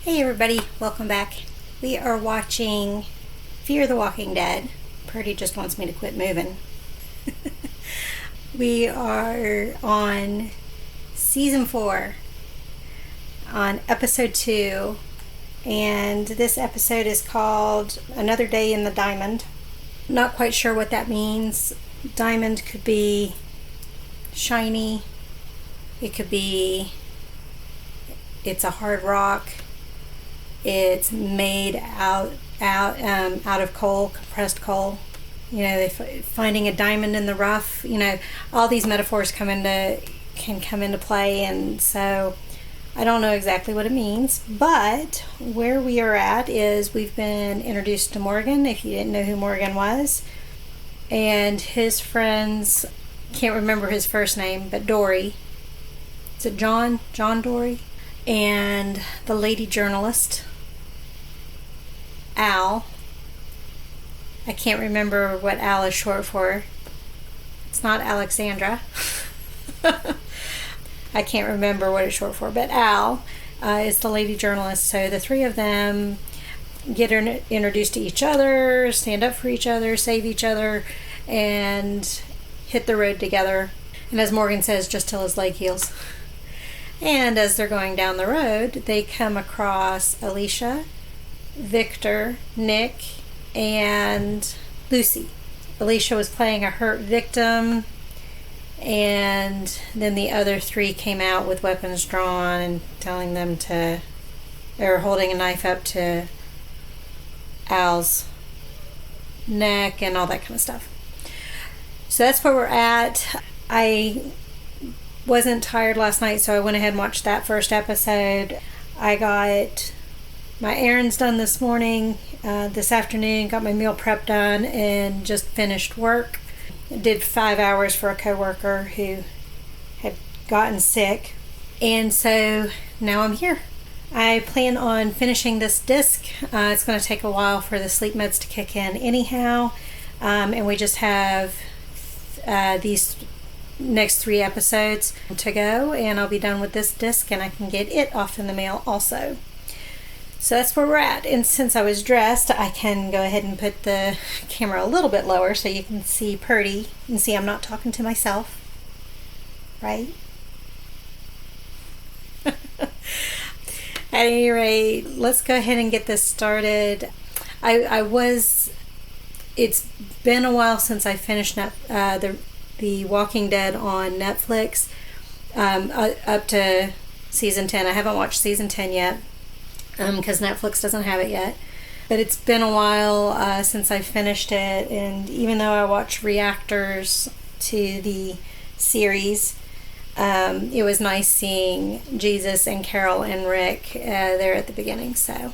Hey everybody, welcome back. We are watching Fear the Walking Dead. Purdy just wants me to quit moving. We are on season 4, on episode 2, and this episode is called Another Day in the Diamond. Not quite sure what that means. Diamond could be shiny, it could be it's a hard rock. It's made out of coal, compressed coal. You know, finding a diamond in the rough. You know, all these metaphors can come into play, and so I don't know exactly what it means. But where we are at is we've been introduced to Morgan. If you didn't know who Morgan was, and his friends, can't remember his first name, but Dory. Is it John? John Dory, and the lady journalist. Al. I can't remember what Al is short for. It's not Alexandra. I can't remember what it's short for, but Al is the lady journalist. So the three of them get introduced to each other, stand up for each other, save each other, and hit the road together. And as Morgan says, just till his leg heals. And as they're going down the road, they come across Alicia, Victor, Nick, and Lucy. Alicia was playing a hurt victim, and then the other three came out with weapons drawn and telling them or holding a knife up to Al's neck and all that kind of stuff. So that's where we're at. I wasn't tired last night, so I went ahead and watched that first episode. I got my errands done this morning, this afternoon, got my meal prep done, and just finished work. Did 5 hours for a coworker who had gotten sick, and so now I'm here. I plan on finishing this disc. It's going to take a while for the sleep meds to kick in anyhow, and we just have these next 3 episodes to go, and I'll be done with this disc, and I can get it off in the mail also. So that's where we're at. And since I was dressed, I can go ahead and put the camera a little bit lower so you can see Purdy and see I'm not talking to myself. Right? At any rate, let's go ahead and get this started. It's been a while since I finished the Walking Dead on Netflix, up to season 10. I haven't watched season 10 yet. Because Netflix doesn't have it yet. But it's been a while since I finished it, and even though I watch reactors to the series, it was nice seeing Jesus and Carol and Rick there at the beginning, so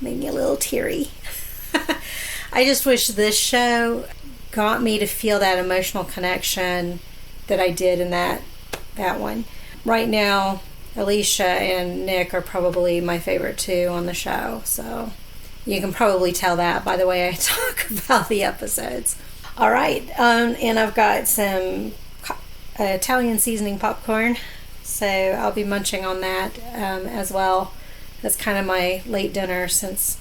made me a little teary. I just wish this show got me to feel that emotional connection that I did in that one. Right now, Alicia and Nick are probably my favorite two on the show, so you can probably tell that by the way I talk about the episodes. All right, and I've got some Italian seasoning popcorn, so I'll be munching on that as well. That's kind of my late dinner since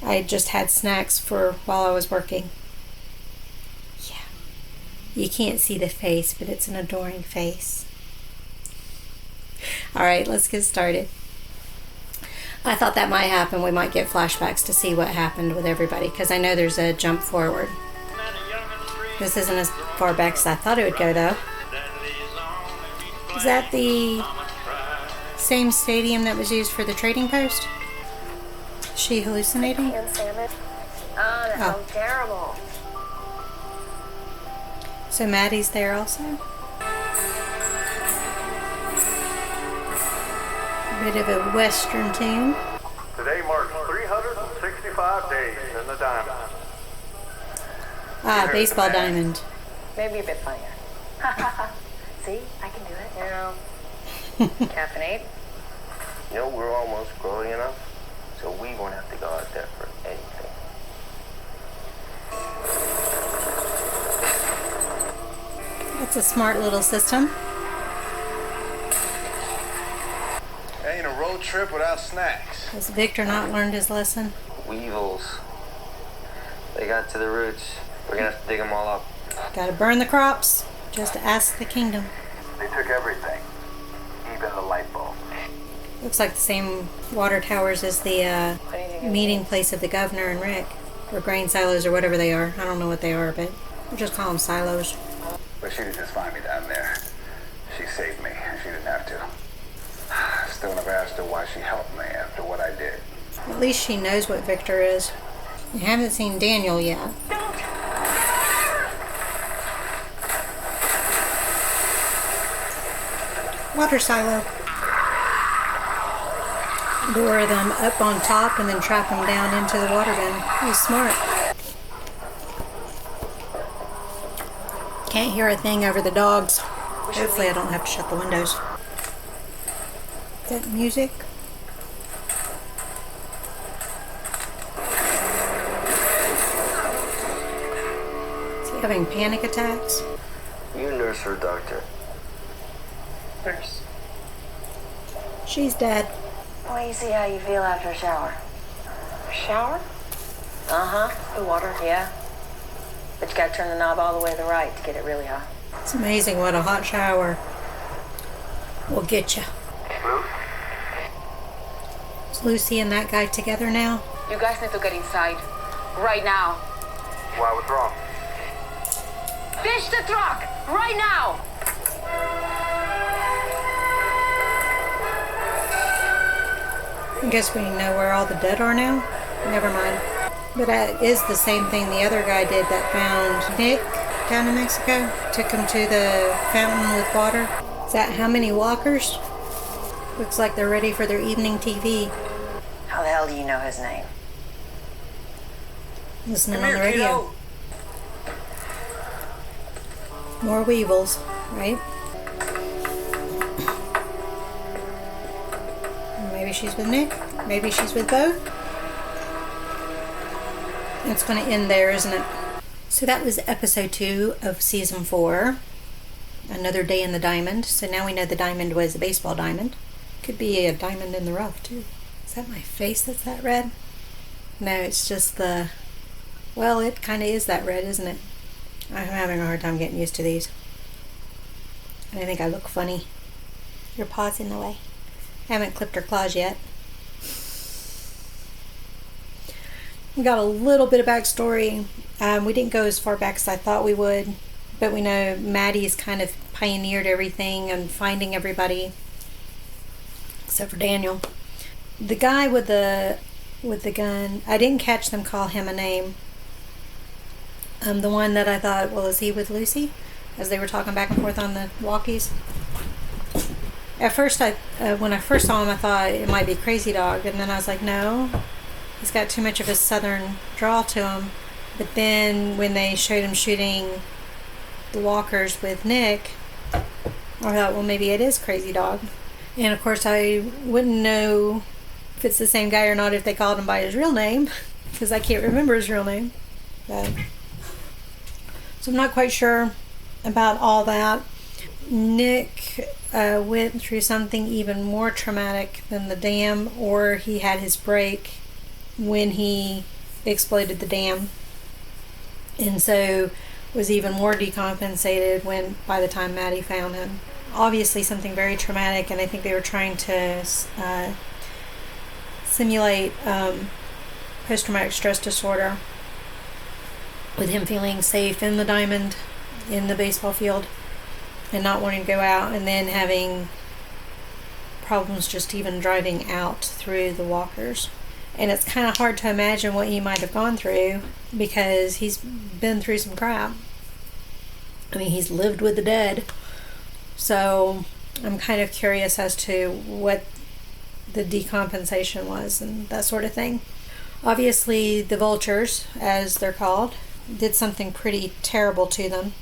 I just had snacks while I was working. Yeah, you can't see the face, but it's an adoring face. Alright, let's get started. I thought that might happen. We might get flashbacks to see what happened with everybody, because I know there's a jump forward. This isn't as far back as I thought it would go, though. Is that the same stadium that was used for the trading post? Is she hallucinating? Oh, that sounds terrible. So Maddie's there also? Bit of a western tune. Today marks 365 days in the diamond. Baseball diamond. Maybe a bit funnier. See, I can do it. You know, caffeinate. You know, we're almost growing enough, so we won't have to go out there for anything. That's a smart little system. Ain't a road no trip without snacks. Has Victor not learned his lesson? Weevils. They got to the roots. We're gonna have to dig them all up. Gotta burn the crops. Just ask the kingdom. They took everything, even the light bulb. Looks like the same water towers as the meeting place of the governor and Rick. Or grain silos or whatever they are. I don't know what they are, but we'll just call them silos. But she didn't just find me down there. She saved me. She didn't have to. Still never asked her why she helped me after what I did. At least she knows what Victor is. You haven't seen Daniel yet. Water silo. Lure them up on top and then trap them down into the water bin. That was smart. Can't hear a thing over the dogs. Hopefully I don't have to shut the windows. Is that music? Is he having panic attacks? You nurse or doctor? Nurse. She's dead. Wait, see how you feel after a shower. A shower? The water, yeah. But you gotta turn the knob all the way to the right to get it really hot. It's amazing what a hot shower will get you. Is Lucy and that guy together now? You guys need to get inside. Right now. Why, what's wrong? Fish the truck! Right now! I guess we know where all the dead are now. Never mind. But that is the same thing the other guy did that found Nick down in Mexico. Took him to the fountain with water. Is that how many walkers? Looks like they're ready for their evening TV. How the hell do you know his name? Listening on the radio. More weevils, right? Maybe she's with Nick. Maybe she's with both. It's going to end there, isn't it? So that was episode 2 of season 4. Another day in the diamond. So now we know the diamond was a baseball diamond. Could be a diamond in the rough too. Is that my face that's that red? No, it's just the... Well, it kind of is that red, isn't it? I'm having a hard time getting used to these. And I think I look funny. Your paw's in the way. I haven't clipped her claws yet. We got a little bit of backstory. We didn't go as far back as I thought we would, but we know Maddie's kind of pioneered everything and finding everybody, except for Daniel. The guy with the gun, I didn't catch them call him a name. The one that I thought, well, is he with Lucy? As they were talking back and forth on the walkies. At first, when I first saw him, I thought it might be Crazy Dog, and then I was like, no, he's got too much of a southern drawl to him. But then when they showed him shooting the walkers with Nick, I thought, well, maybe it is Crazy Dog. And of course, I wouldn't know if it's the same guy or not if they called him by his real name, because I can't remember his real name. But, so I'm not quite sure about all that. Nick went through something even more traumatic than the dam, or he had his break when he exploited the dam, and so was even more decompensated when by the time Maddie found him. Obviously something very traumatic, and I think they were trying to simulate post-traumatic stress disorder with him feeling safe in the diamond, in the baseball field, and not wanting to go out, and then having problems just even driving out through the walkers. And it's kind of hard to imagine what he might have gone through, because he's been through some crap. I mean, he's lived with the dead. So I'm kind of curious as to what the decompensation was and that sort of thing. Obviously, the vultures, as they're called, did something pretty terrible to them.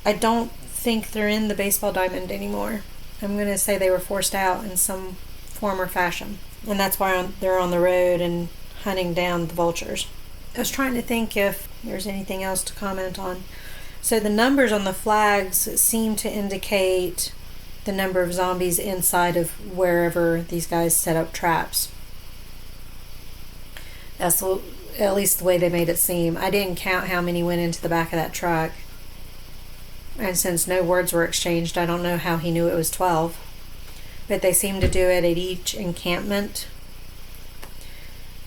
I don't think they're in the baseball diamond anymore. I'm going to say they were forced out in some form or fashion. And that's why they're on the road and hunting down the vultures. I was trying to think if there's anything else to comment on. So the numbers on the flags seem to indicate the number of zombies inside of wherever these guys set up traps. That's at least the way they made it seem. I didn't count how many went into the back of that truck. And since no words were exchanged, I don't know how he knew it was 12. But they seemed to do it at each encampment.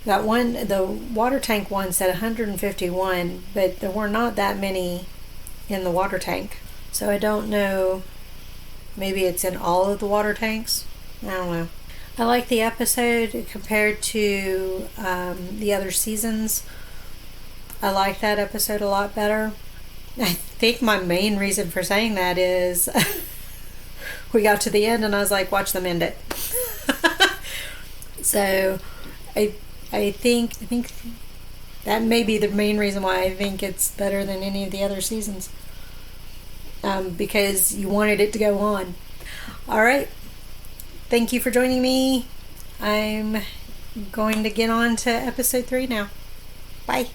That one, the water tank one said 151, but there were not that many in the water tank. So I don't know. Maybe it's in all of the water tanks. I don't know. I like the episode compared to the other seasons. I like that episode a lot better. I think my main reason for saying that is we got to the end and I was like, watch them end it. So I think that may be the main reason why I think it's better than any of the other seasons. Because you wanted it to go on. All right. Thank you for joining me. I'm going to get on to episode 3 now. Bye.